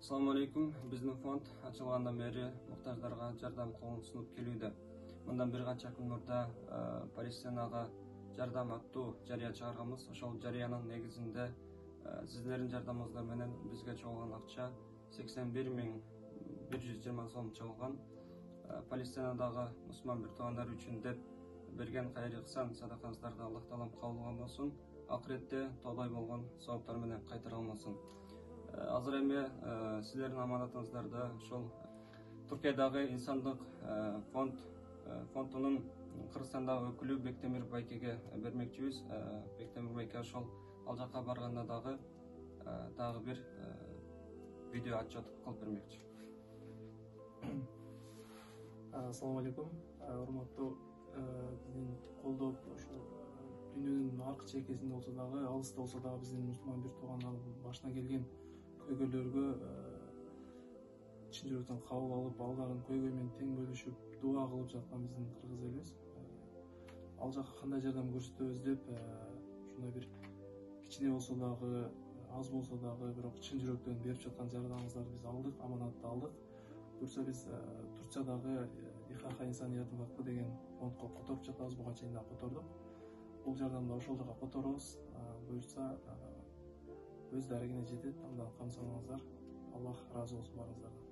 Assalamu алейкум. Біздің фонд ачылғандан бері мұқтаждарға жардам қолын ұсынып келуде. Мұндан бір қанша күн мұрда Палестинаға жардам аттуу жария чыгарганбыз. Ошол жарыянын негизинде сиздердин жардамыңыздар менен бизге чогулган акча 81.120 сом чогулган. Палестинадагы мусулман бир туугандар үчүн деп берген кайры ыксан садакаңыздарды Аллах таалам кабыл кылган болсун. Акыретте тоодой болгон сооптор менен кайтарган болсун. Азыр эми силердин аманатыңыздарды ошол Түркиядагы инсандык фондунун Кыргызстандагы өкүлү Бектемир Байкеге бермекчибиз. Бектемир Байке ошол ал жака барганда дагы бир видео отчет кылып бермекчи. Assalamu alaikum. Урматтуу биздин колдоп ошол дүйнөнүн аркы чекесинде болсо дагы, алыста болсо дагы биздин мусулман бир туугандардын башына келген көйгөйлөргө чын жүрөктөн кабыл алып, алдарын көйгөй менен тең бөлүшүп, дуа кылып жаткан биздин кыргыз элибиз. Ал жака кандай жардам көрсөтөбүз деп, ушундай бир кичине болсо дагы, аз болсо дагы, бирок чын жүрөктөн берип жаткан жардамыңыздарды биз алдык, аманатты алдык. Буюрса биз Турциядагы ИХХ инсаниятын вакыты деген фондко которуп жатабыз, буга чейин да котордук. Бул жардамды ошол жака которобуз. Буюрса өз дарегине жетет, андан камсаныңыздар. Аллах разы болсун барыңыздардан.